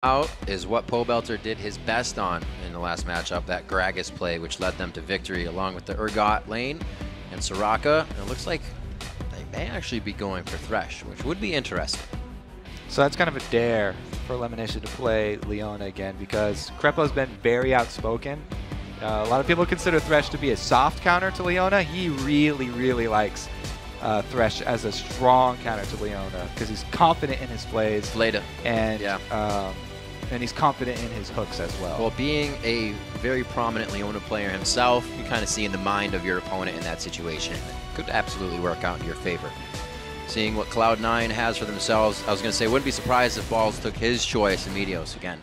Out is what Pobelter did his best on in the last matchup, that Gragas play, which led them to victory, along with the Urgot lane and Soraka. And it looks like they may actually be going for Thresh, which would be interesting. So that's kind of a dare for LemonNation to play Leona again, because Krepo's been very outspoken. A lot of people consider Thresh to be a soft counter to Leona. He really, really likes Thresh as a strong counter to Leona because he's confident in his plays. Later. And yeah. And he's confident in his hooks as well. Well, being a very prominent Leona player himself, you kind of see in the mind of your opponent in that situation. It could absolutely work out in your favor. Seeing what Cloud9 has for themselves, I was going to say, wouldn't be surprised if Balls took his choice in Meteos again.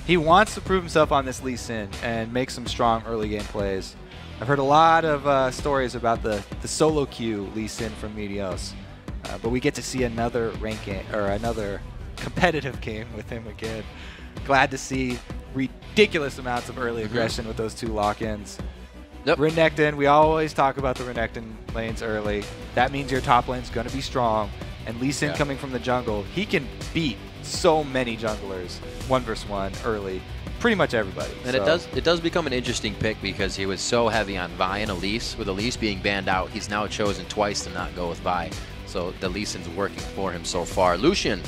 He wants to prove himself on this Lee Sin and make some strong early game plays. I've heard a lot of stories about the solo queue Lee Sin from Meteos, but we get to see another ranking or another competitive game with him again. Glad to see ridiculous amounts of early aggression with those two lock-ins. Yep. Renekton, we always talk about the Renekton lanes early. That means your top lane's going to be strong. And Lee Sin coming from the jungle, he can beat so many junglers 1v1 early. Pretty much everybody. And it does become an interesting pick because he was so heavy on Vi and Elise. With Elise being banned out, he's now chosen twice to not go with Vi. So the Lee Sin's working for him so far. Lucian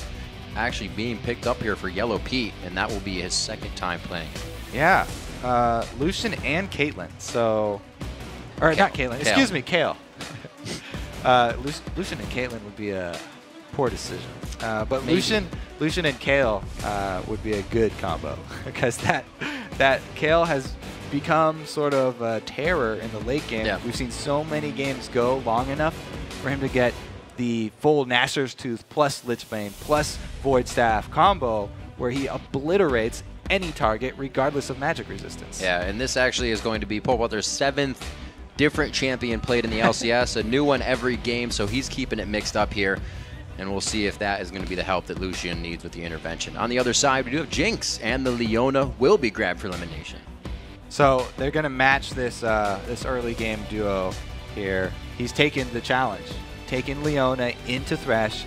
actually being picked up here for Yellowpete, and that will be his second time playing. Yeah, Lucian and Caitlyn. So, or not Caitlyn, excuse me, Kale. Lucian and Caitlyn would be a poor decision. But maybe. Lucian and Kale would be a good combo because that Kale has become sort of a terror in the late game. Yeah. We've seen so many games go long enough for him to get the full Nashor's Tooth plus Lichbane plus Void Staff combo where he obliterates any target regardless of magic resistance. Yeah, and this actually is going to be Pobelter's 7th different champion played in the LCS, a new one every game, so he's keeping it mixed up here. And we'll see if that is going to be the help that Lucian needs with the intervention. On the other side, we do have Jinx, and the Leona will be grabbed for LemonNation. So they're going to match this this early game duo here. He's taken the challenge, taken Leona into Thresh.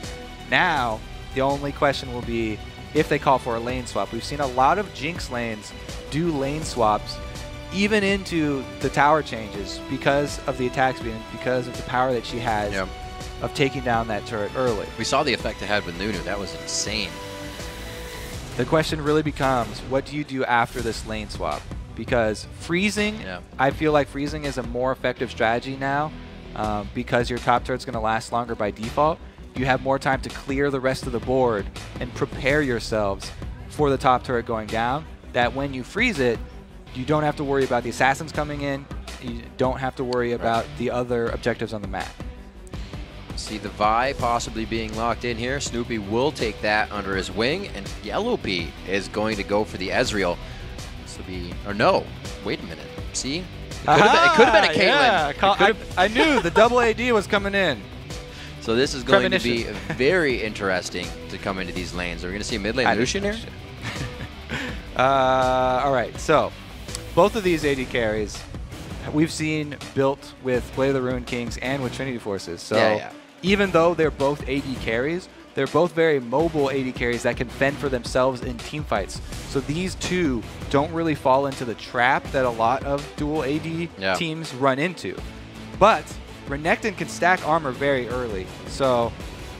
Now, the only question will be if they call for a lane swap. We've seen a lot of Jinx lanes do lane swaps, even into the tower changes, because of the attack speed and because of the power that she has. Yep. Of taking down that turret early. We saw the effect it had with Nunu. That was insane. The question really becomes, what do you do after this lane swap? Because freezing, I feel like freezing is a more effective strategy now because your top turret's going to last longer by default. You have more time to clear the rest of the board and prepare yourselves for the top turret going down, that when you freeze it, you don't have to worry about the assassins coming in. You don't have to worry about the other objectives on the map. See the Vi possibly being locked in here. Snoopeh will take that under his wing, and Yellowpete is going to go for the Ezreal. This will be, or no, wait a minute. See, it could have been a Caitlyn. Yeah, I knew the double AD was coming in. So this is going to be very interesting to come into these lanes. Are we going to see a mid lane Lucian here? All right, so both of these AD carries we've seen built with Blade of the Ruined Kings and with Trinity Forces. So even though they're both AD carries, they're both very mobile AD carries that can fend for themselves in team fights. So these two don't really fall into the trap that a lot of dual AD teams run into. But Renekton can stack armor very early. So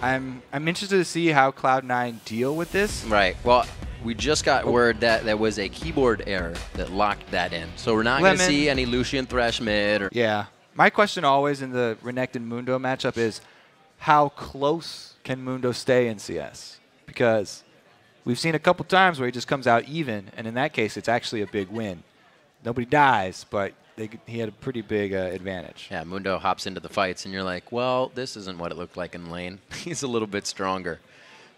I'm interested to see how Cloud9 deal with this. Right. Well, we just got word that there was a keyboard error that locked that in. So we're not going to see any Lucian Thresh mid. Yeah. My question always in the Renekton Mundo matchup is, how close can Mundo stay in CS? Because we've seen a couple times where he just comes out even, and in that case, it's actually a big win. Nobody dies, but he had a pretty big advantage. Yeah, Mundo hops into the fights, and you're like, well, this isn't what it looked like in lane. He's a little bit stronger.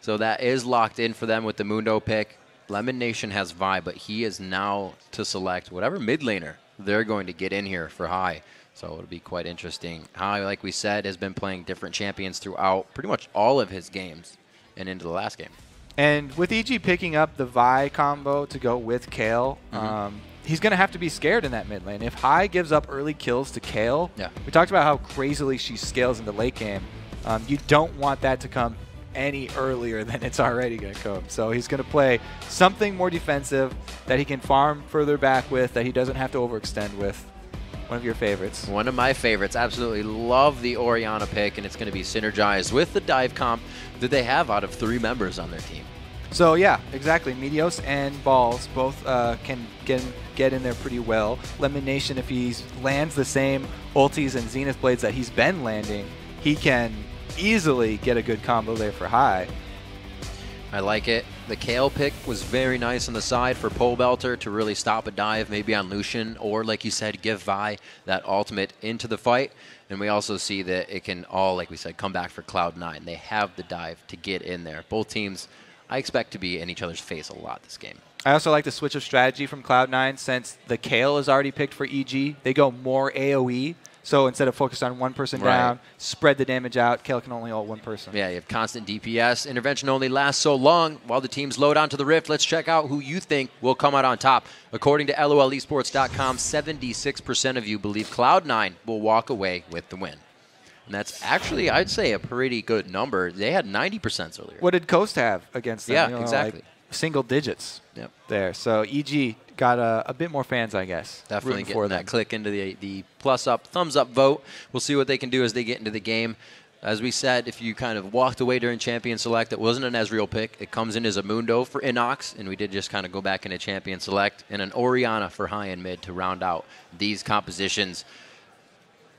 So that is locked in for them with the Mundo pick. LemonNation has Vi, but he is now to select whatever mid laner they're going to get in here for High. So it'll be quite interesting. High, like we said, has been playing different champions throughout pretty much all of his games and into the last game. And with EG picking up the Vi combo to go with Kale, he's going to have to be scared in that mid lane. If High gives up early kills to Kale, we talked about how crazily she scales in the late game. You don't want that to come any earlier than it's already going to come. So he's going to play something more defensive that he can farm further back with, that he doesn't have to overextend with. One of your favorites. One of my favorites. Absolutely love the Orianna pick, and it's going to be synergized with the dive comp that they have out of 3 members on their team. So yeah, exactly. Meteos and Balls both can get in there pretty well. LemonNation, if he lands the same ultis and Zenith Blades that he's been landing, he can easily get a good combo there for high. I like it. The Kale pick was very nice on the side for Pobelter to really stop a dive, maybe on Lucian, or like you said, give Vi that ultimate into the fight. And we also see that it can all, like we said, come back for Cloud9. They have the dive to get in there. Both teams, I expect to be in each other's face a lot this game. I also like the switch of strategy from Cloud9 since the Kale is already picked for EG. They go more AoE. So instead of focused on one person down, spread the damage out. Kale can only ult one person. Yeah, you have constant DPS. Intervention only lasts so long while the teams load onto the Rift. Let's check out who you think will come out on top. According to LOLesports.com, 76% of you believe Cloud9 will walk away with the win. And that's actually, I'd say, a pretty good number. They had 90% earlier. What did Coast have against them? Yeah, exactly. Like single digits there. So EG got a bit more fans, I guess. Definitely getting that click into the plus up, thumbs up vote. We'll see what they can do as they get into the game. As we said, if you kind of walked away during Champion Select, it wasn't an Ezreal pick. It comes in as a Mundo for InnoX, and we did just kind of go back into Champion Select, and an Orianna for high and mid to round out these compositions.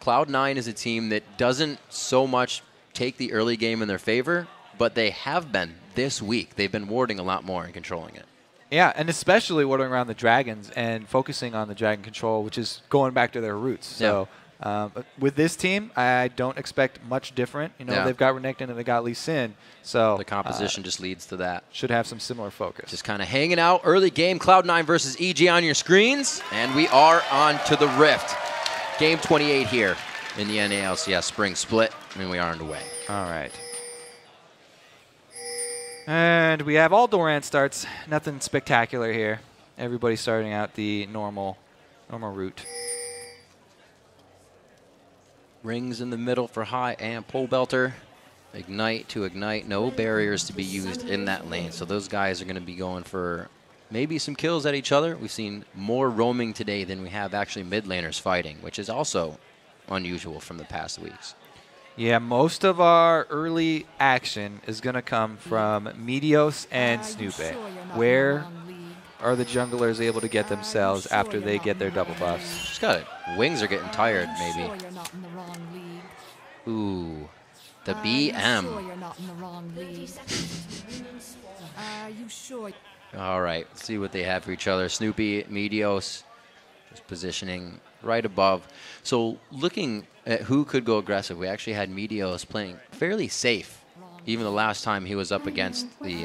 Cloud9 is a team that doesn't so much take the early game in their favor, but they have been this week. They've been warding a lot more and controlling it. Yeah, and especially warding around the dragons and focusing on the dragon control, which is going back to their roots. So with this team, I don't expect much different. You know, they've got Renekton and they got Lee Sin. So the composition just leads to that. Should have some similar focus. Just kind of hanging out. Early game, Cloud9 versus EG on your screens. And we are on to the Rift. Game 28 here in the NA LCS Spring Split. And we are underway. All right. And we have all Doran starts. Nothing spectacular here. Everybody starting out the normal route. Rings in the middle for high and Pobelter. Ignite to ignite. No barriers to be used in that lane. So those guys are going to be going for maybe some kills at each other. We've seen more roaming today than we have actually mid laners fighting, which is also unusual from the past weeks. Yeah, most of our early action is going to come from Meteos and Snoopeh. Where are the junglers able to get themselves after they get their double buffs? Just got it. Wings are getting tired, maybe. Ooh, the BM. All right, let's see what they have for each other. Snoopeh, Meteos, just positioning right above. So looking at who could go aggressive, we actually had Meteos playing fairly safe, even the last time he was up against the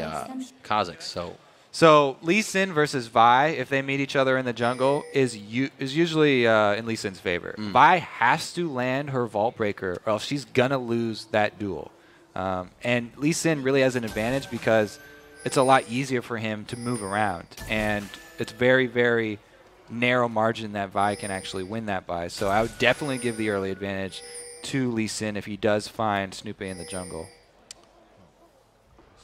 Kazakhs. So Lee Sin versus Vi, if they meet each other in the jungle, is usually in Lee Sin's favor. Vi has to land her Vault Breaker, or else she's going to lose that duel. And Lee Sin really has an advantage because it's a lot easier for him to move around. And it's very, very narrow margin that Vi can actually win that by. So I would definitely give the early advantage to Lee Sin if he does find Snoopeh in the jungle.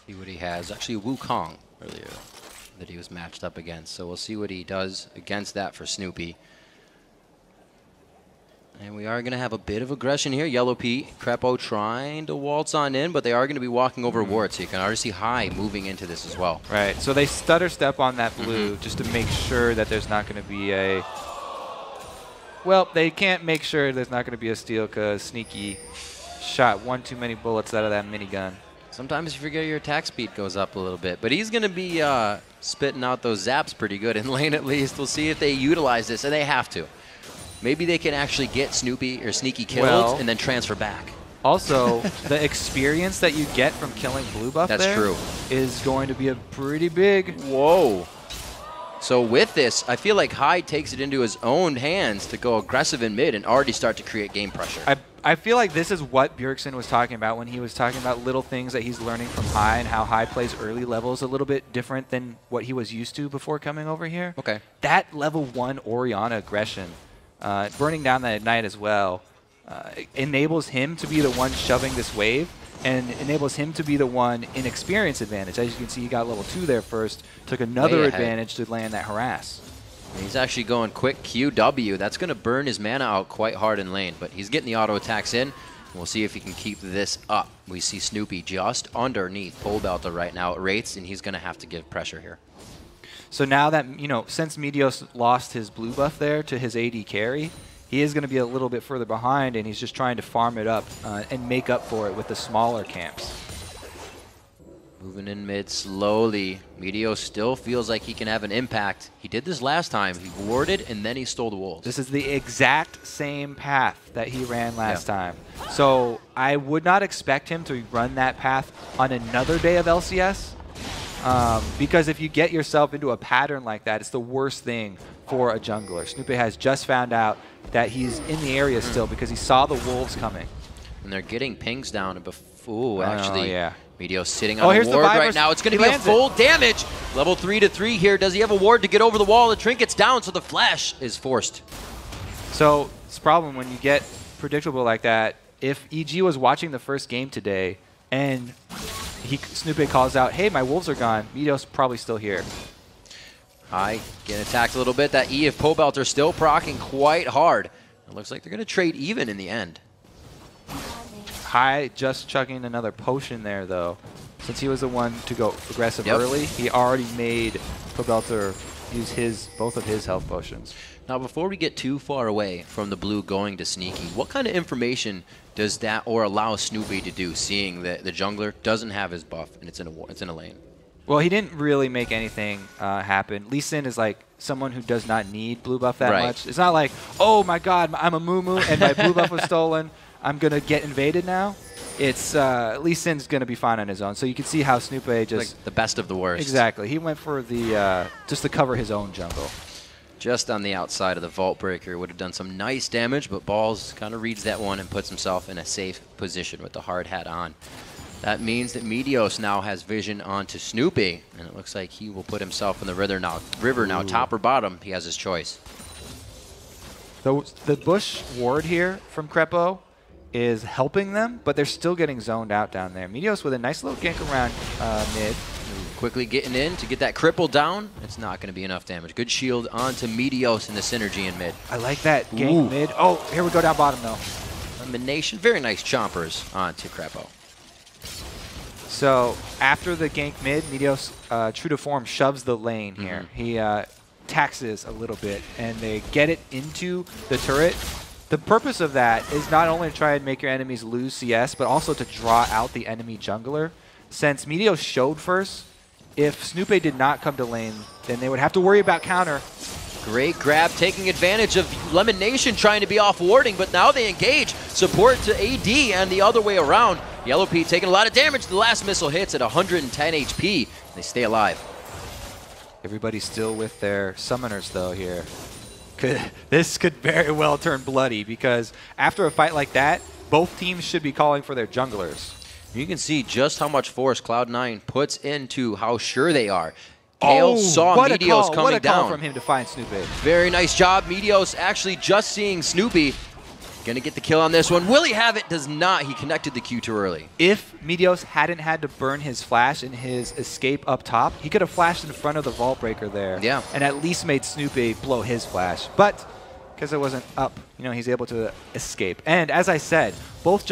See what he has. Actually, Wukong earlier that he was matched up against. So we'll see what he does against that for Snoopeh. And we are going to have a bit of aggression here. Yellowpete, Krepo trying to waltz on in, but they are going to be walking over Ward, so you can already see High moving into this as well. Right, so they stutter step on that blue just to make sure that there's not going to be a... Well, they can't make sure there's not going to be a steal because Sneaky shot one too many bullets out of that minigun. Sometimes you forget your attack speed goes up a little bit, but he's going to be spitting out those zaps pretty good in lane at least. We'll see if they utilize this, and they have to. Maybe they can actually get Snoopeh or Sneaky killed and then transfer back. Also, the experience that you get from killing blue buff is going to be a pretty big... Whoa. So with this, I feel like Hyde takes it into his own hands to go aggressive in mid and already start to create game pressure. I feel like this is what Bjergsen was talking about when he was talking about little things that he's learning from High and how High plays early levels a little bit different than what he was used to before coming over here. Okay. That level 1 Orianna aggression, burning down that Ignite as well, enables him to be the one shoving this wave. and enables him to be the one in experience advantage. As you can see, he got level 2 there first, took another advantage to land that harass. He's actually going quick QW. That's going to burn his mana out quite hard in lane, but he's getting the auto attacks in. We'll see if he can keep this up. We see Snoopeh just underneath Pobelter right now at rates, and he's going to have to give pressure here. So now that, since Meteos lost his blue buff there to his AD carry, he is going to be a little bit further behind, and he's just trying to farm it up and make up for it with the smaller camps. Moving in mid slowly. Meteos still feels like he can have an impact. He did this last time. He warded, and then he stole the wolves. This is the exact same path that he ran last time. So I would not expect him to run that path on another day of LCS. Because if you get yourself into a pattern like that, it's the worst thing for a jungler. Snoopeh has just found out that he's in the area still because he saw the wolves coming. And they're getting pings down. Ooh, actually, Meteos sitting on here's a ward the right now. It's going to be a full damage. Level 3-3 here. Does he have a ward to get over the wall? The trinket's down, so the flash is forced. So it's a problem when you get predictable like that. If EG was watching the first game today and Snoopeh calls out, hey, my wolves are gone, Meteos probably still here. Getting attacked a little bit. That E of Pobelter still proccing quite hard. It looks like they're going to trade even in the end. High just chugging another potion there, though. Since he was the one to go aggressive early, he already made Pobelter use both of his health potions. Now, before we get too far away from the blue going to Sneaky, what kind of information does that or allow Snoopeh to do, seeing that the jungler doesn't have his buff and it's in a lane? Well, he didn't really make anything happen. Lee Sin is like someone who does not need blue buff that much. It's not like, oh my god, I'm a moo-moo and my blue buff was stolen. I'm going to get invaded now. It's Lee Sin's going to be fine on his own. So you can see how Snoopeh just... like the best of the worst. Exactly. He went for the just to cover his own jungle. Just on the outside of the Vault Breaker. Would have done some nice damage, but Balls kind of reads that one and puts himself in a safe position with the hard hat on. That means that Meteos now has vision onto Snoopeh, and it looks like he will put himself in the river now, top or bottom. He has his choice. The Bush ward here from Krepo is helping them, but they're still getting zoned out down there. Meteos with a nice little gank around mid. Quickly getting in to get that cripple down. It's not going to be enough damage. Good shield onto Meteos and the synergy in mid. I like that gank mid. Oh, here we go down bottom though. LemonNation, very nice chompers onto Krepo. So after the gank mid, Meteos, true to form, shoves the lane here. He taxes a little bit, and they get it into the turret. The purpose of that is not only to try and make your enemies lose CS, but also to draw out the enemy jungler. Since Meteos showed first, if Snoopeh did not come to lane, then they would have to worry about counter. Great grab, taking advantage of LemonNation trying to be off warding, but now they engage. Support to AD and the other way around. Yellowpete taking a lot of damage. The last missile hits at 110 HP. They stay alive. Everybody's still with their summoners, though, here. This could very well turn bloody, because after a fight like that, both teams should be calling for their junglers. You can see just how much force Cloud9 puts into how sure they are. Kale saw Meteos coming down. What a call from him to find Snoopeh. Very nice job. Meteos actually just seeing Snoopeh. Gonna get the kill on this one. Will he have it? Does not. He connected the Q too early. If Meteos hadn't had to burn his flash and his escape up top, he could have flashed in front of the Vault Breaker there. Yeah. And at least made Snoopeh blow his flash. But because it wasn't up, he's able to escape. And as I said, both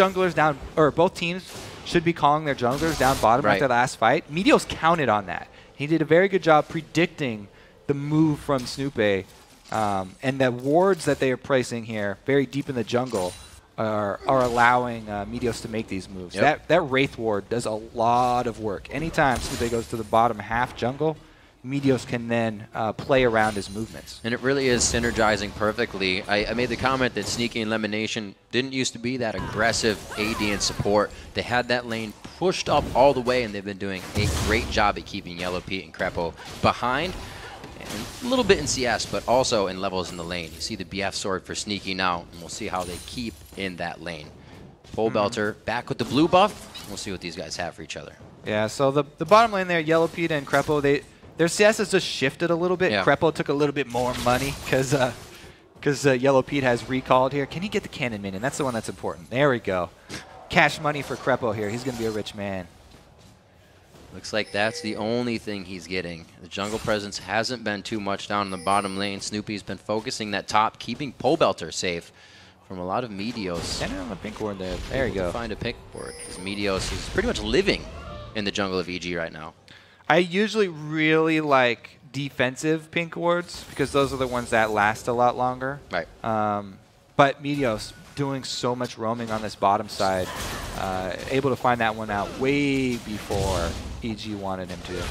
teams should be calling their junglers down bottom after the last fight. Meteos counted on that. He did a very good job predicting the move from Snoopeh. And the wards that they are placing here, very deep in the jungle, are allowing Meteos to make these moves. That Wraith ward does a lot of work. Anytime Snoopeh goes to the bottom half jungle, Meteos can then play around his movements. And it really is synergizing perfectly. I made the comment that Sneaky and LemonNation didn't used to be that aggressive AD and support. They had that lane pushed up all the way, and they've been doing a great job at keeping Yellowpete and Krepo behind. And a little bit in CS, but also in levels in the lane. You see the BF sword for Sneaky now, and we'll see how they keep in that lane. Pobelter back with the blue buff. We'll see what these guys have for each other. Yeah, so the bottom lane there, Yellowpete and Krepo, their CS has just shifted a little bit. Krepo took a little bit more money because Yellowpete has recalled here. Can he get the cannon minion? That's the one that's important. There we go. cash money for Krepo here. He's going to be a rich man. Looks like that's the only thing he's getting. The jungle presence hasn't been too much down in the bottom lane. Snoopeh's been focusing that top, keeping Pobelter safe from a lot of Meteos. And on the pink ward there. There you go. Find a pink ward. Because Meteos is pretty much living in the jungle of EG right now. I usually really like defensive pink wards because those are the ones that last a lot longer. Right. But Meteos doing so much roaming on this bottom side, able to find that one out way before EG wanted him to.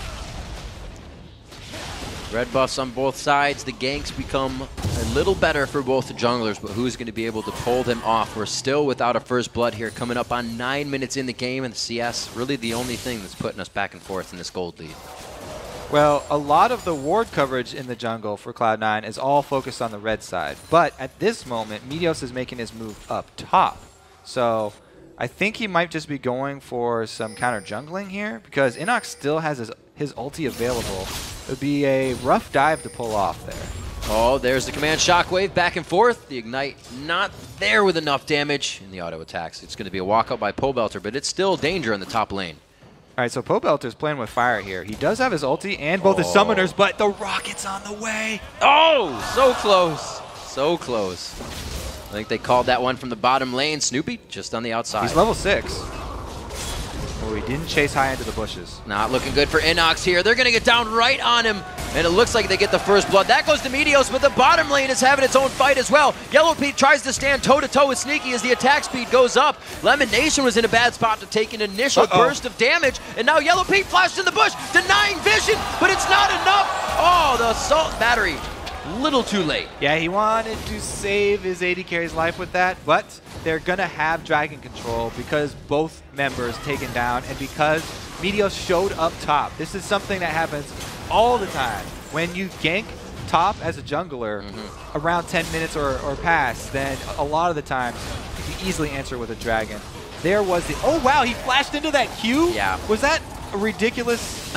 Red buffs on both sides. The ganks become a little better for both the junglers, but who's going to be able to pull them off? We're still without a first blood here, coming up on 9 minutes in the game, and the CS really the only thing that's putting us back and forth in this gold lead. Well, a lot of the ward coverage in the jungle for Cloud9 is all focused on the red side. But at this moment, Meteos is making his move up top. So I think he might just be going for some counter jungling here because InnoX still has his ulti available. It would be a rough dive to pull off there. Oh, there's the command shockwave back and forth. The ignite not there with enough damage in the auto attacks. It's going to be a walkout by Pobelter, but it's still danger in the top lane. All right, so Pobelter's playing with fire here. He does have his ulti and both his summoners, but the rocket's on the way. Oh, so close. So close. I think they called that one from the bottom lane. Snoopeh just on the outside. He's level 6. Oh, he didn't chase high into the bushes. Not looking good for InnoX here. They're going to get down right on him, and it looks like they get the first blood. That goes to Meteos, but the bottom lane is having its own fight as well. Yellowpete tries to stand toe-to-toe with Sneaky as the attack speed goes up. LemonNation was in a bad spot to take an initial burst of damage, and now Yellowpete flashed in the bush, denying vision, but it's not enough. Oh, the assault battery. Little too late. Yeah, he wanted to save his AD carry's life with that, but they're going to have Dragon Control because both members taken down and because Meteos showed up top. This is something that happens all the time. When you gank top as a jungler around 10 minutes or past, then a lot of the times you can easily answer with a Dragon. There was the... Oh, wow, he flashed into that Q? Yeah. Was that a ridiculous...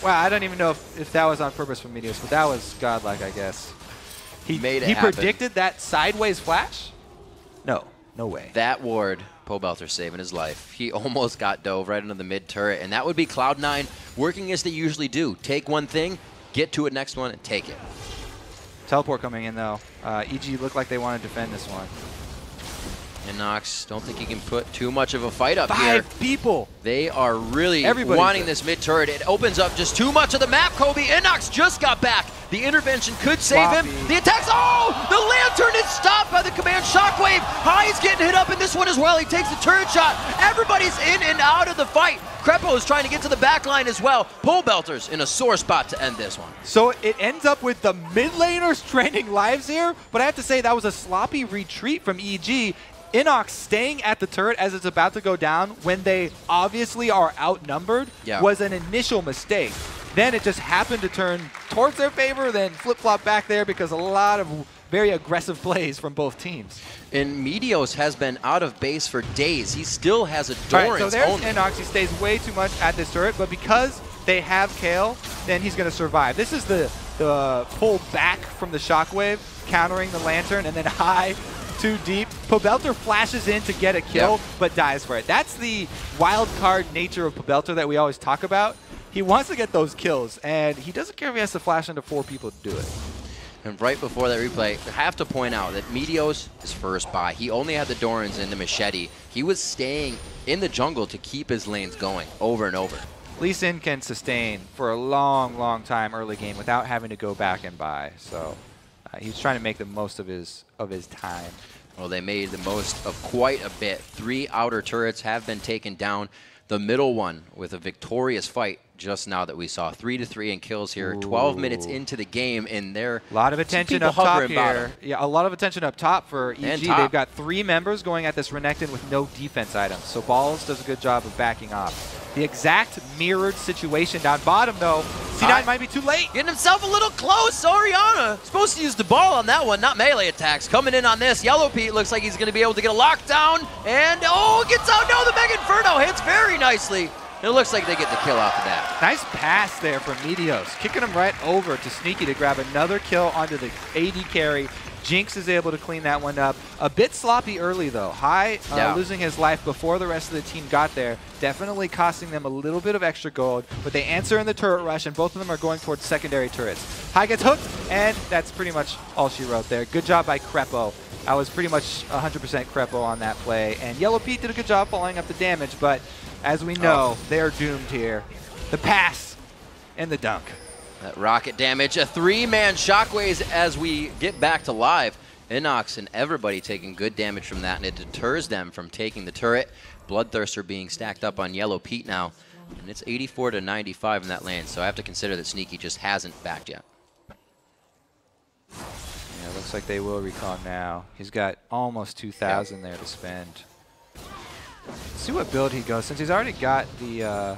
Wow, I don't even know if that was on purpose from Meteos, but that was godlike, I guess. He predicted that sideways flash? No, no way. That ward, Pobelter saving his life. He almost got dove right into the mid turret, and that would be Cloud9 working as they usually do. Take one thing, get to it next one, and take it. Teleport coming in, though. EG looked like they want to defend this one. InnoX, don't think he can put too much of a fight up here. 5 people. They are really wanting this mid turret. It opens up just too much of the map, Kobe. InnoX just got back. The intervention could save him. The attacks, oh! The lantern is stopped by the command shockwave. High's getting hit up in this one as well. He takes the turret shot. Everybody's in and out of the fight. Krepo is trying to get to the back line as well. Pobelter's in a sore spot to end this one. So it ends up with the mid laners training lives here, but I have to say that was a sloppy retreat from EG. InnoX staying at the turret as it's about to go down when they obviously are outnumbered was an initial mistake. Then it just happened to turn towards their favor, then flip-flop back there because a lot of very aggressive plays from both teams. And Meteos has been out of base for days. He still has a Doran's only. So there's InnoX. He stays way too much at this turret, but because they have Kale, then he's going to survive. This is the pull back from the shockwave, countering the lantern, and then high too deep. Pobelter flashes in to get a kill, but dies for it. That's the wild card nature of Pobelter that we always talk about. He wants to get those kills, and he doesn't care if he has to flash into 4 people to do it. And right before that replay, I have to point out that Meteos is first buy. He only had the Doran's and the machete. He was staying in the jungle to keep his lanes going over and over. Lee Sin can sustain for a long, long time early game without having to go back and buy. So he's trying to make the most of his time. Well, they made the most of quite a bit. 3 outer turrets have been taken down. The middle one with a victorious fight just now that we saw. 3-3 in kills here. Ooh. 12 minutes into the game, and there a lot of attention up top here. Yeah, a lot of attention up top for EG. They've got 3 members going at this Renekton with no defense items. So Balls does a good job of backing off. The exact mirrored situation down bottom, though. C9 might be too late. Getting himself a little close. Oriana supposed to use the ball on that one, not melee attacks. Coming in on this. Yellowpete looks like he's going to be able to get a lockdown. And, oh, gets out. No, the Mega Inferno hits very nicely. It looks like they get the kill off of that. Nice pass there from Meteos. Kicking him right over to Sneaky to grab another kill onto the AD carry. Jinx is able to clean that one up. A bit sloppy early, though. High losing his life before the rest of the team got there, definitely costing them a little bit of extra gold. But they answer in the turret rush, and both of them are going towards secondary turrets. High gets hooked, and that's pretty much all she wrote there. Good job by Krepo. I was pretty much 100% Krepo on that play. And Yellowpete did a good job following up the damage, but as we know, they're doomed here. The pass and the dunk. That rocket damage, a 3-man shockwaves as we get back to live. InnoX and everybody taking good damage from that, and it deters them from taking the turret. Bloodthirster being stacked up on Yellowpete now, and it's 84 to 95 in that lane, so I have to consider that Sneaky just hasn't backed yet. Yeah, looks like they will recon now. He's got almost 2,000 there to spend. Let's see what build he goes. Since he's already got the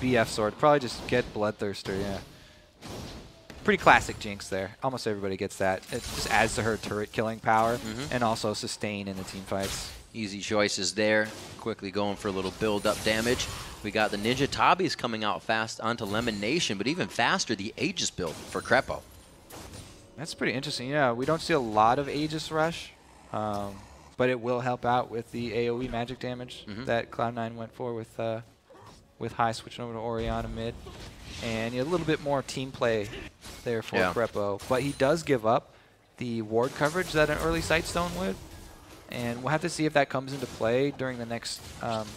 BF sword, probably just get Bloodthirster, yeah. Pretty classic Jinx there. Almost everybody gets that. It just adds to her turret killing power and also sustain in the team fights. Easy choices there. Quickly going for a little build-up damage. We got the Ninja Tabis coming out fast onto LemonNation, but even faster, the Aegis build for Krepo. That's pretty interesting. Yeah, we don't see a lot of Aegis rush, but it will help out with the AoE magic damage that Cloud9 went for with High switching over to Orianna mid. And a little bit more team play there for Krepo. But he does give up the ward coverage that an early Sightstone would. And we'll have to see if that comes into play during the next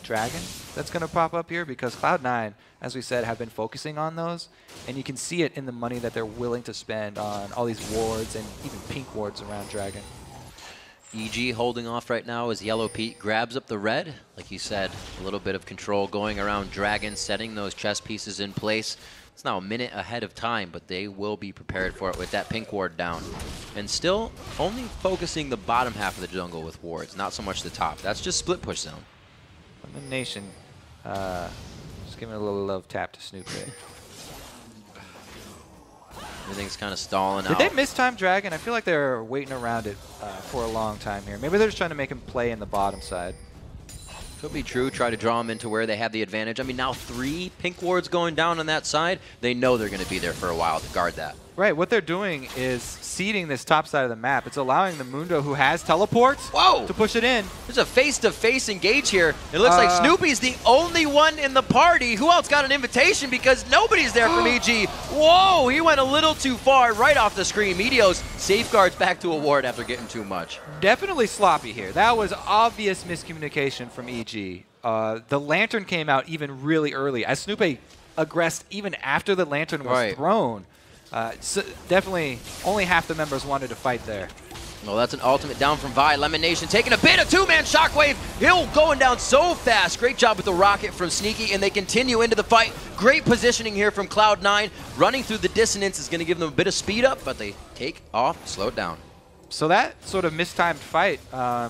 Dragon that's going to pop up here, because Cloud9, as we said, have been focusing on those. And you can see it in the money that they're willing to spend on all these wards and even pink wards around Dragon. EG holding off right now as Yellowpete grabs up the red. Like you said, a little bit of control going around Dragon, setting those chess pieces in place. It's now a minute ahead of time, but they will be prepared for it with that pink ward down. And still only focusing the bottom half of the jungle with wards, not so much the top. That's just split push zone. LemonNation, just giving a little love tap to Snoopeh. Everything's kind of stalling Did out. they mistime Dragon? I feel like they're waiting around it for a long time here. Maybe they're just trying to make him play in the bottom side. Could be true. Try to draw them into where they have the advantage. I mean, now 3 pink wards going down on that side. They know they're going to be there for a while to guard that. Right. What they're doing is seeding this top side of the map. It's allowing the Mundo, who has teleports, to push it in. There's a face-to-face engage here. It looks like Snoopy's the only one in the party. Who else got an invitation? Because nobody's there from EG. Whoa, he went a little too far right off the screen. Meteos safeguards back to a ward after getting too much. Definitely sloppy here. That was obvious miscommunication from EG. The Lantern came out even really early, as Snoopeh aggressed even after the Lantern was thrown. So definitely only half the members wanted to fight there. Well, that's an ultimate down from Vi. LemonNation taking a bit of 2-man shockwave. Hill going down so fast. Great job with the rocket from Sneaky, and they continue into the fight. Great positioning here from Cloud9. Running through the dissonance is going to give them a bit of speed up, but they take off, slow it down. So that sort of mistimed fight,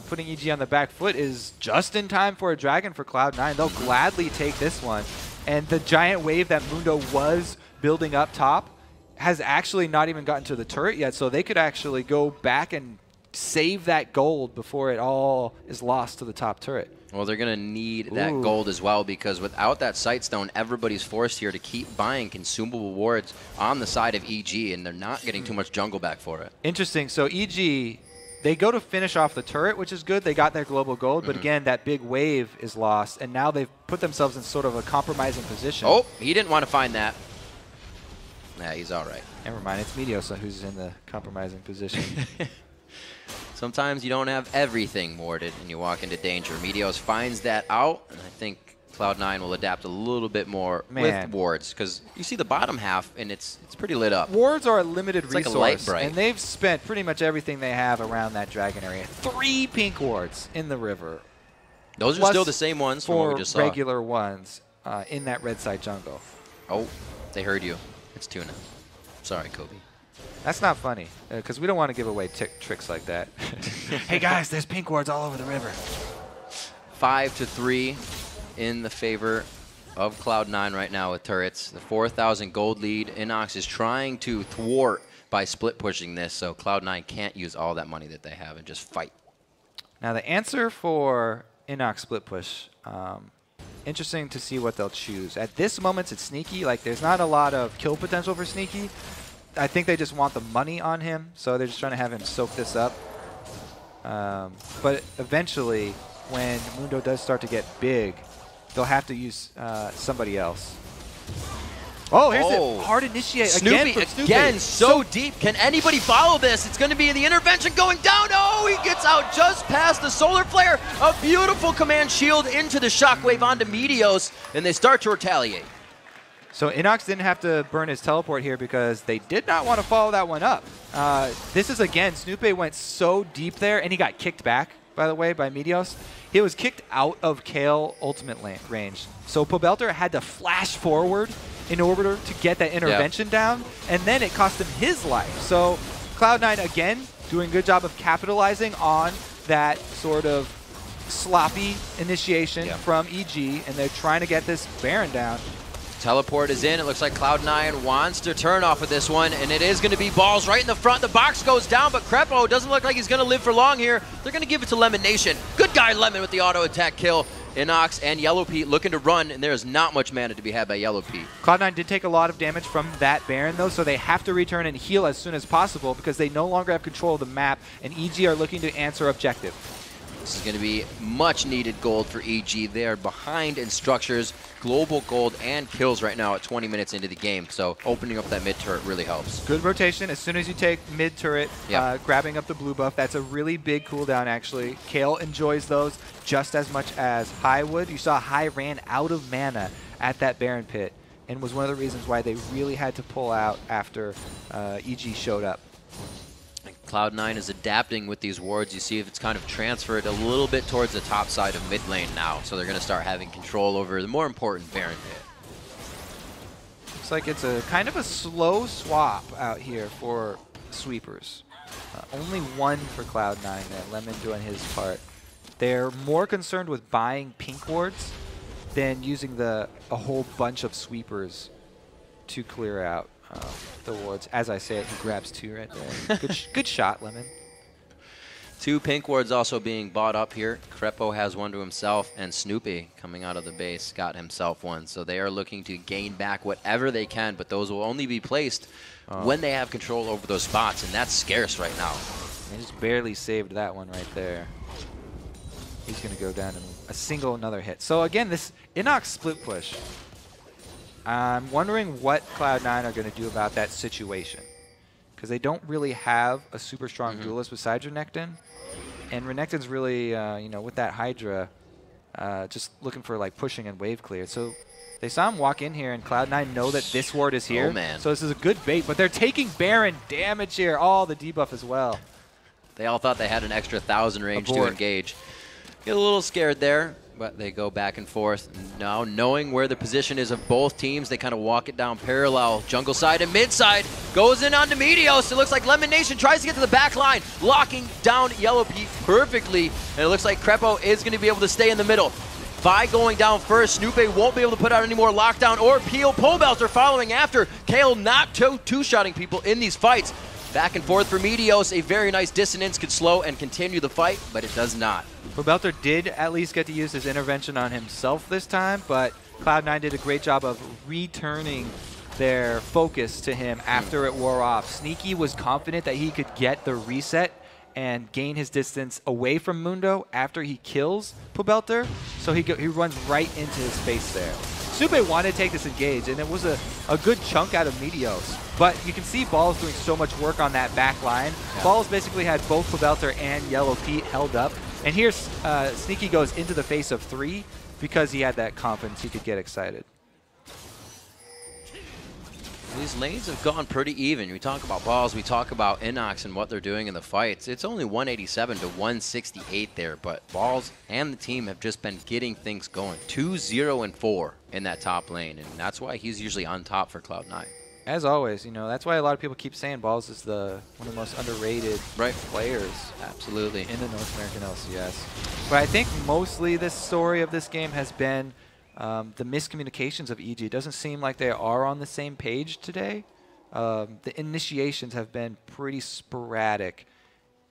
putting EG on the back foot, is just in time for a Dragon for Cloud9. They'll gladly take this one. And the giant wave that Mundo was building up top has actually not even gotten to the turret yet, so they could actually go back and save that gold before it all is lost to the top turret. Well, they're going to need that gold as well, because without that Sightstone, everybody's forced here to keep buying consumable wards on the side of EG, and they're not getting too much jungle back for it. Interesting. So EG, they go to finish off the turret, which is good. They got their global gold, but again, that big wave is lost, and now they've put themselves in sort of a compromising position. Oh, he didn't want to find that. Nah, he's all right. Never mind. It's Meteos who's in the compromising position. Sometimes you don't have everything warded and you walk into danger. Meteos finds that out, and I think Cloud9 will adapt a little bit more with wards, because you see the bottom half and it's pretty lit up. Wards are a limited resource, like a light bright. And they've spent pretty much everything they have around that Dragon area. 3 pink wards in the river. Those are still the same ones from what we just saw. Regular ones in that red side jungle. Oh, they heard you. It's Tuna. Sorry, Kobe. That's not funny, because we don't want to give away tricks like that. Hey guys, there's pink wards all over the river. 5-3 in the favor of Cloud9 right now with turrets. The 4,000 gold lead. InnoX is trying to thwart by split pushing this, so Cloud9 can't use all that money that they have and just fight. Now the answer for InnoX split push, interesting to see what they'll choose. At this moment, it's Sneaky. Like, there's not a lot of kill potential for Sneaky. I think they just want the money on him, so they're just trying to have him soak this up. But eventually, when Mundo does start to get big, they'll have to use somebody else. Oh, here's the hard initiate Snoopeh again, so deep. Can anybody follow this? It's going to be the intervention going down. Oh, he gets out just past the solar flare. A beautiful command shield into the shockwave onto Meteos, and they start to retaliate. So InnoX didn't have to burn his teleport here because they did not want to follow that one up. This is, again, Snoopeh went so deep there, and he got kicked back, by the way, by Meteos. He was kicked out of Kale ultimate range. So Pobelter had to flash forward in order to get that intervention down, and then it cost him his life. So Cloud9, again, doing a good job of capitalizing on that sort of sloppy initiation from EG, and they're trying to get this Baron down. Teleport is in. It looks like Cloud9 wants to turn off of this one, and it is going to be balls right in the front. The box goes down, but Krepo doesn't look like he's going to live for long here. They're going to give it to LemonNation. Good guy, Lemon, with the auto attack kill. InnoX and Yellowpete looking to run, and there is not much mana to be had by Yellowpete. Cloud9 did take a lot of damage from that Baron, though, so they have to return and heal as soon as possible because they no longer have control of the map, and EG are looking to answer objective. This is going to be much needed gold for EG. They are behind in structures, global gold, and kills right now at 20 minutes into the game. So opening up that mid turret really helps. Good rotation. As soon as you take mid turret, grabbing up the blue buff, that's a really big cooldown actually. Kale enjoys those just as much as High would. You saw High ran out of mana at that Baron pit and was one of the reasons why they really had to pull out after EG showed up. Cloud9 is adapting with these wards. You see if it's kind of transferred a little bit towards the top side of mid lane now. So they're going to start having control over the more important Baron pit. Looks like it's a kind of a slow swap out here for sweepers. Only one for Cloud9 there, Lemon doing his part. They're more concerned with buying pink wards than using a whole bunch of sweepers to clear out the wards. As I say it, he grabs two right there. Good shot, Lemon. Two pink wards also being bought up here. Krepo has one to himself, and Snoopeh coming out of the base got himself one. So they are looking to gain back whatever they can, but those will only be placed when they have control over those spots, and that's scarce right now. They just barely saved that one right there. He's going to go down in a single another hit. So again, this InnoX split push. I'm wondering what Cloud9 are going to do about that situation. Because they don't really have a super strong duelist besides Renekton. And Renekton's really, you know, with that Hydra, just looking for like pushing and wave clear. So they saw him walk in here, and Cloud9 know that this ward is here. Oh, man. So this is a good bait, but they're taking Baron damage here. All the debuff as well. They all thought they had an extra 1,000 range to engage. Get a little scared there, but they go back and forth. Now, knowing where the position is of both teams, they kind of walk it down parallel. Jungle side and mid side goes in onto Meteos. It looks like LemonNation tries to get to the back line, locking down Yellowpete perfectly. And it looks like Krepo is going to be able to stay in the middle. Vi going down first. Snoopeh won't be able to put out any more lockdown or peel. Pobelter following after. Kale not two-shotting people in these fights. Back and forth for Meteos. A very nice dissonance could slow and continue the fight, but it does not. Pobelter did at least get to use his intervention on himself this time, but Cloud9 did a great job of returning their focus to him after it wore off. Sneaky was confident that he could get the reset and gain his distance away from Mundo after he kills Pobelter, so he runs right into his face there. Snoopeh wanted to take this engage, and it was a good chunk out of Meteos. But you can see Balls doing so much work on that back line. Yeah. Balls basically had both Pobelter and Yellowpete held up. And here Sneaky goes into the face of 3 because he had that confidence he could get excited. These lanes have gone pretty even. We talk about Balls, we talk about InnoX and what they're doing in the fights. It's only 187 to 168 there, but Balls and the team have just been getting things going. 2-0-4 in that top lane, and that's why he's usually on top for Cloud9. As always, you know, that's why a lot of people keep saying Balls is one of the most underrated players. Absolutely. In the North American LCS. But I think mostly this story of this game has been the miscommunications of EG. It doesn't seem like they are on the same page today. The initiations have been pretty sporadic.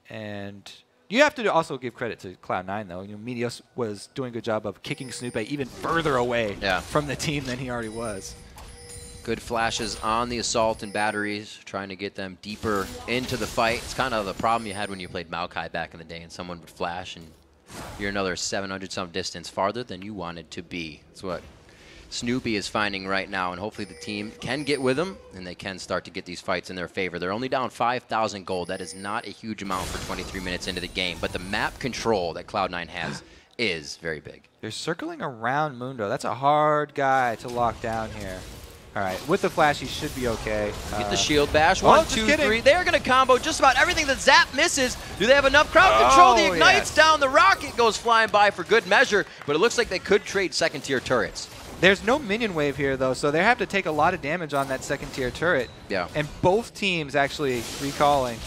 And you have to also give credit to Cloud9, though. You know, Meteos was doing a good job of kicking Snoopeh even further away from the team than he already was. Good flashes on the assault and batteries, trying to get them deeper into the fight. It's kind of the problem you had when you played Maokai back in the day and someone would flash and you're another 700-some distance farther than you wanted to be. That's what Snoopeh is finding right now, and hopefully the team can get with them and they can start to get these fights in their favor. They're only down 5,000 gold. That is not a huge amount for 23 minutes into the game, but the map control that Cloud9 has is very big. They're circling around Mundo. That's a hard guy to lock down here. All right, with the flash, he should be okay. Get the shield bash. 1, 2, 3. They're going to combo just about everything that Zap misses. Do they have enough crowd control? The Ignite's down. The rocket goes flying by for good measure, but it looks like they could trade second-tier turrets. There's no minion wave here, though, so they have to take a lot of damage on that second-tier turret. Yeah. And both teams actually recalling.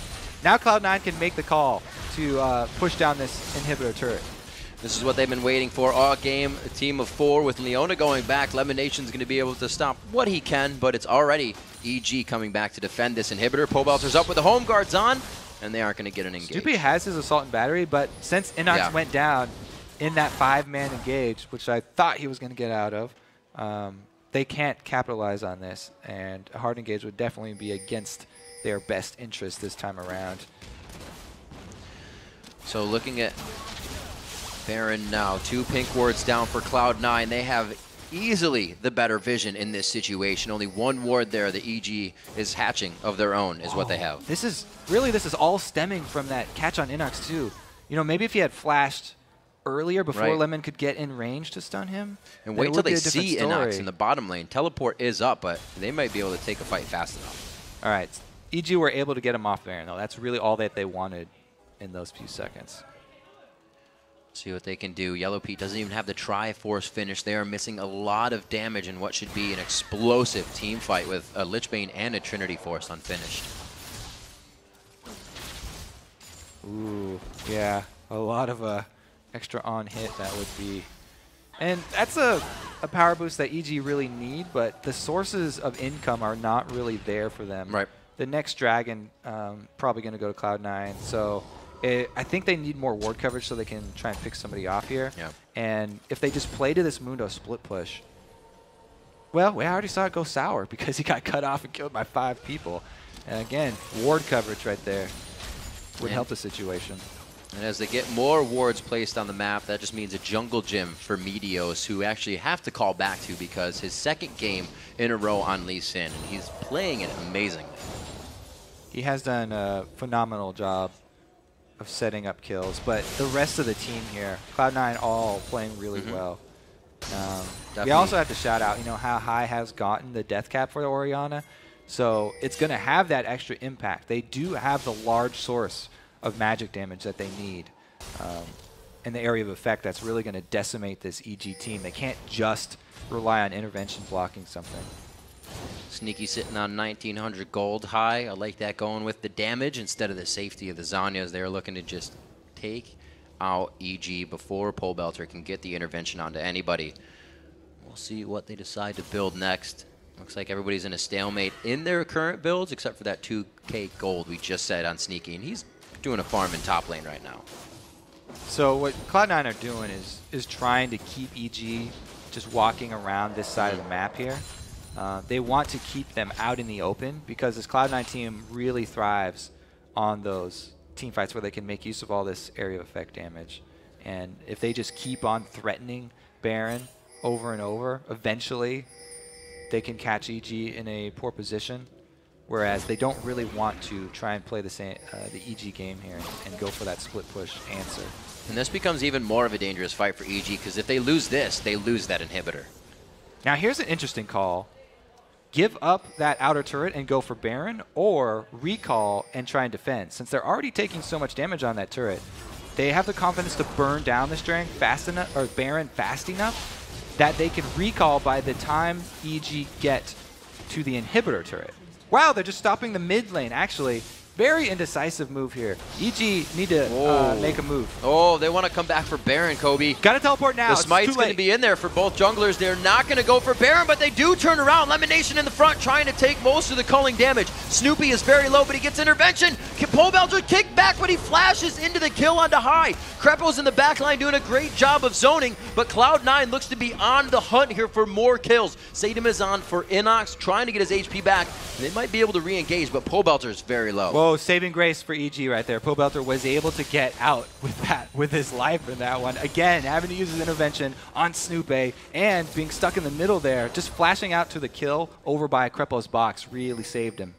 Now Cloud9 can make the call to push down this inhibitor turret. This is what they've been waiting for all game. A team of 4 with Leona going back. LemonNation's going to be able to stop what he can, but it's already EG coming back to defend this inhibitor. Pobelter's up with the home guards on, and they aren't going to get an engage. Snoopeh has his assault and battery, but since InnoX went down in that 5-man engage, which I thought he was going to get out of, they can't capitalize on this, and a hard engage would definitely be against their best interest this time around. So looking at Baron now, 2 pink wards down for Cloud9. They have easily the better vision in this situation. Only 1 ward there. The EG is hatching of their own is what they have. This is all stemming from that catch on InnoX too. You know, maybe if he had flashed earlier before Lemon could get in range to stun him. And wait till they see InnoX in the bottom lane. Teleport is up, but they might be able to take a fight fast enough. All right. EG were able to get him off Baron, though. That's really all that they wanted in those few seconds. See what they can do. Yellowpete doesn't even have the Triforce finish. They are missing a lot of damage in what should be an explosive team fight with a Lichbane and a Trinity Force unfinished. Ooh, yeah. A lot of extra on hit that would be. And that's a power boost that EG really need, but the sources of income are not really there for them. Right. The next Dragon probably going to go to Cloud9, so I think they need more ward coverage so they can try and pick somebody off here. Yeah. And if they just play to this Mundo split push, well, we already saw it go sour because he got cut off and killed by 5 people. And again, ward coverage right there would help the situation. And as they get more wards placed on the map, that just means a jungle gym for Meteos, who actually have to call back to because his 2nd game in a row on Lee Sin, and he's playing it amazingly. He has done a phenomenal job of setting up kills, but the rest of the team here, Cloud9 all playing really well. We also have to shout out, you know, how high has gotten the death cap for the Orianna, so it's going to have that extra impact. They do have the large source of magic damage that they need in the area of effect that's really going to decimate this EG team. They can't just rely on intervention blocking something. Sneaky sitting on 1,900 gold high. I like that going with the damage instead of the safety of the Zanyas. They're looking to just take out EG before Pobelter can get the intervention onto anybody. We'll see what they decide to build next. Looks like everybody's in a stalemate in their current builds except for that 2K gold we just said on Sneaky, and he's doing a farm in top lane right now. So what Cloud9 are doing is trying to keep EG just walking around this side of the map here. They want to keep them out in the open because this Cloud9 team really thrives on those team fights where they can make use of all this area of effect damage. And if they just keep on threatening Baron over and over, eventually they can catch EG in a poor position. Whereas they don't really want to try and play the EG game here and go for that split push answer. And this becomes even more of a dangerous fight for EG because if they lose this, they lose that inhibitor. Now here's an interesting call. Give up that outer turret and go for Baron, or recall and try and defend. Since they're already taking so much damage on that turret, they have the confidence to burn down this Baron fast enough that they can recall by the time EG get to the inhibitor turret. Wow, they're just stopping the mid lane. Actually, Very indecisive move here. EG need to make a move. Oh, they want to come back for Baron, Kobe. Got to teleport now. The smite's going to be in there for both junglers. They're not going to go for Baron, but they do turn around. LemonNation in the front trying to take most of the culling damage. Snoopeh is very low, but he gets intervention. Pobelter kick back, but he flashes into the kill onto high. Krepo's in the back line doing a great job of zoning, but Cloud9 looks to be on the hunt here for more kills. Sadum is on for InnoX, trying to get his HP back. They might be able to re-engage, but Pobelter is very low. Whoa, saving grace for EG right there. Pobelter was able to get out with his life in that one. Again, having to use his intervention on Snoopeh and being stuck in the middle there, just flashing out to the kill over by Krepo's box really saved him.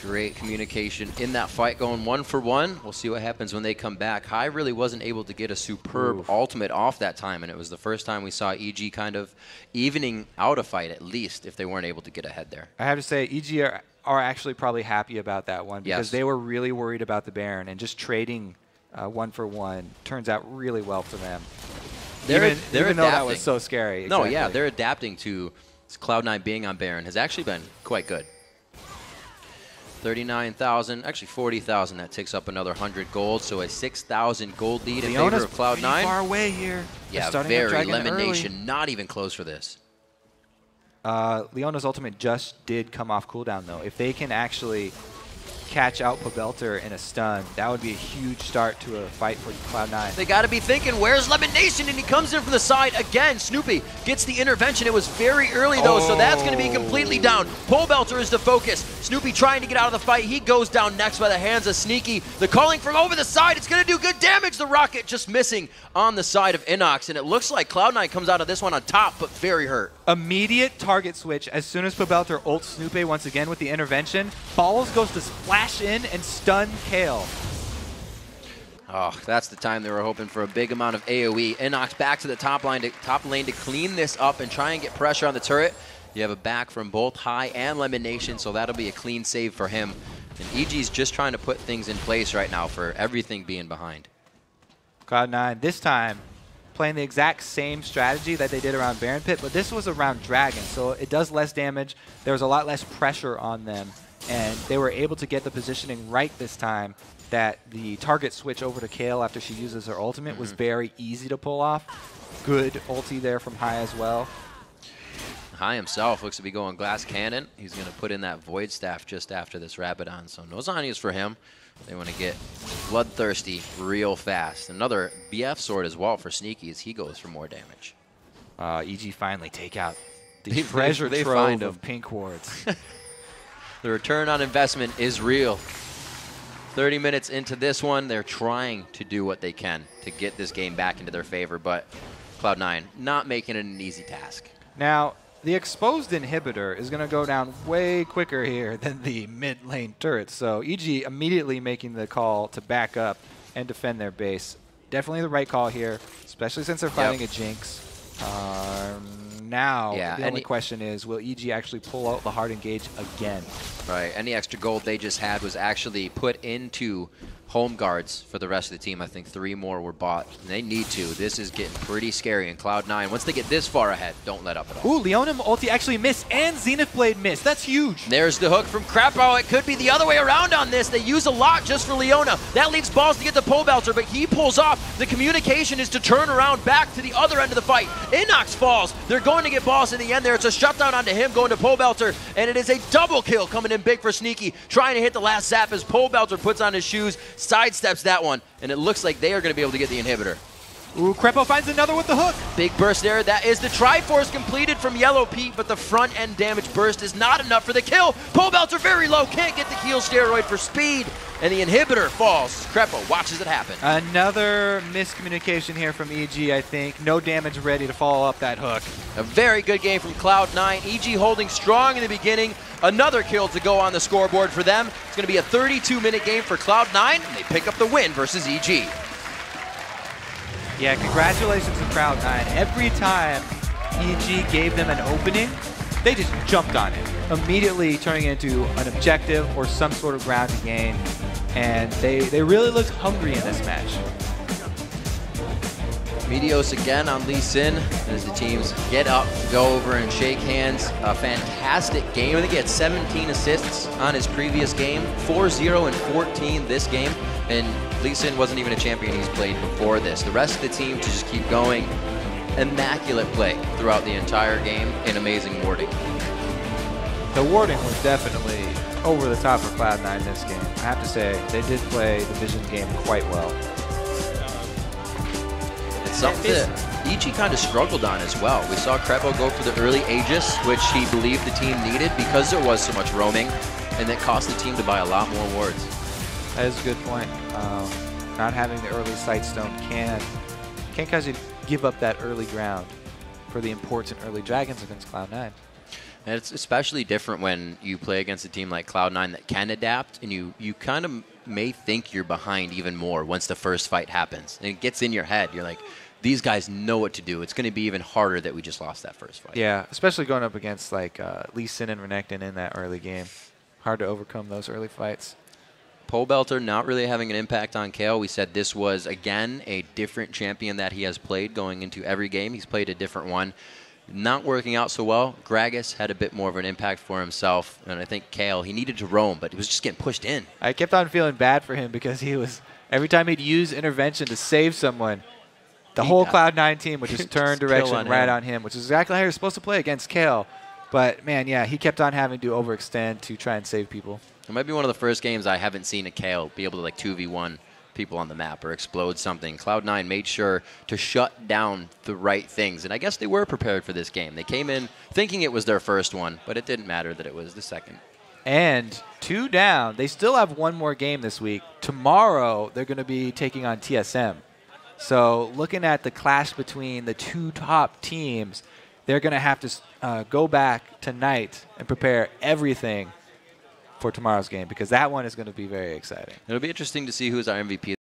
Great communication in that fight, going 1 for 1. We'll see what happens when they come back. High really wasn't able to get a superb ultimate off that time, and it was the first time we saw EG kind of evening out a fight, at least, if they weren't able to get ahead there. I have to say, EG are actually probably happy about that one because they were really worried about the Baron, and just trading 1 for 1 turns out really well for them. Even though that was so scary. No, yeah, they're adapting to Cloud9 being on Baron has actually been quite good. 39,000, actually 40,000. That takes up another 100 gold, so a 6,000 gold lead in favor of Cloud9. Far away here. Yeah, very LemonNation, not even close for this. Leona's ultimate just did come off cooldown, though. If they can actually catch out Pobelter in a stun, that would be a huge start to a fight for Cloud9. They got to be thinking, where's LemonNation? And he comes in from the side again. Snoopeh gets the intervention. It was very early, though, so that's going to be completely down. Pobelter is the focus. Snoopeh trying to get out of the fight. He goes down next by the hands of Sneaky. The calling from over the side. It's going to do good damage. The rocket just missing on the side of InnoX, and it looks like Cloud9 comes out of this one on top, but very hurt. Immediate target switch as soon as Pobelter ults Snoopeh once again with the intervention. Balls goes to flash in and stun Kale. Oh, that's the time they were hoping for a big amount of AoE. InnoX back to the top lane to clean this up and try and get pressure on the turret. You have a back from both High and LemonNation, so that'll be a clean save for him. And EG's just trying to put things in place right now for everything being behind. Cloud9 this time playing the exact same strategy that they did around Baron Pit, but this was around Dragon, so it does less damage. There was a lot less pressure on them, and they were able to get the positioning right this time. That the target switch over to Kale after she uses her ultimate was very easy to pull off. Good ulti there from High as well. High himself looks to be going Glass Cannon. He's going to put in that Void Staff just after this Rabadon, so no Zanias for him. They want to get bloodthirsty real fast. Another BF sword as well for Sneaky as he goes for more damage. EG finally take out the treasure trove of pink wards. The return on investment is real. 30 minutes into this one, they're trying to do what they can to get this game back into their favor, but Cloud9 not making it an easy task. Now, the exposed inhibitor is going to go down way quicker here than the mid lane turret, so EG immediately making the call to back up and defend their base. Definitely the right call here, especially since they're fighting a Jinx. Now, the only question is, will EG actually pull out the hard engage again? Right, any extra gold they just had was actually put into home guards for the rest of the team. I think 3 more were bought. And they need to. This is getting pretty scary in Cloud9. Once they get this far ahead, don't let up at all. Ooh, Leona ulti actually missed, and Zenith Blade missed. That's huge. There's the hook from Krepo. It could be the other way around on this. They use a lot just for Leona. That leaves balls to get to Pobelter, but he pulls off. The communication is to turn around back to the other end of the fight. InnoX falls. They're going to get balls in the end there. It's a shutdown onto him going to Pobelter, and it is a double kill coming in big for Sneaky, trying to hit the last zap as Pobelter puts on his shoes, sidesteps that one, and it looks like they are going to be able to get the inhibitor. Ooh, Krepo finds another with the hook. Big burst there. That is the Triforce completed from Yellowpete, but the front end damage burst is not enough for the kill. Pobelter very low, can't get the heal steroid for speed, and the inhibitor falls. Krepo watches it happen. Another miscommunication here from EG, I think. No damage ready to follow up that hook. A very good game from Cloud9. EG holding strong in the beginning. Another kill to go on the scoreboard for them. It's going to be a 32-minute game for Cloud9, and they pick up the win versus EG. Yeah, congratulations to Cloud9. Every time EG gave them an opening, they just jumped on it, immediately turning it into an objective or some sort of ground to gain. And they really looked hungry in this match. Meteos again on Lee Sin as the teams get up, go over and shake hands. A fantastic game. I think he had 17 assists on his previous game, 4-0 and 14 this game. And Lee Sin wasn't even a champion he's played before this. The rest of the team to just keep going. Immaculate play throughout the entire game and amazing warding. The warding was definitely over the top for Cloud9 this game. I have to say, they did play the Vision game quite well. It's something that Ichi kind of struggled on as well. We saw Krepo go for the early Aegis, which he believed the team needed because there was so much roaming, and that cost the team to buy a lot more wards. That is a good point. Not having the early Sightstone can cause you to give up that early ground for the important early dragons against Cloud9. And it's especially different when you play against a team like Cloud9 that can adapt, and you kind of may think you're behind even more once the first fight happens. And it gets in your head. You're like, these guys know what to do. It's going to be even harder that we just lost that first fight. Yeah, especially going up against like Lee Sin and Renekton in that early game. Hard to overcome those early fights. Pobelter not really having an impact on Kale. We said this was, again, a different champion that he has played going into every game. He's played a different one. Not working out so well. Gragas had a bit more of an impact for himself. And I think Kale, he needed to roam, but he was just getting pushed in. I kept on feeling bad for him because he was, every time he'd use intervention to save someone, the whole Cloud9 team would just turn direction right on him, which is exactly how you're supposed to play against Kale. But, man, yeah, he kept on having to overextend to try and save people. It might be one of the first games I haven't seen a Kale be able to, like, 2v1 people on the map or explode something. Cloud9 made sure to shut down the right things, and I guess they were prepared for this game. They came in thinking it was their first one, but it didn't matter that it was the second. And 2 down. They still have one more game this week. Tomorrow, they're going to be taking on TSM. So looking at the clash between the 2 top teams, they're going to have to go back tonight and prepare everything for tomorrow's game, because that one is going to be very exciting. It'll be interesting to see who's our MVP.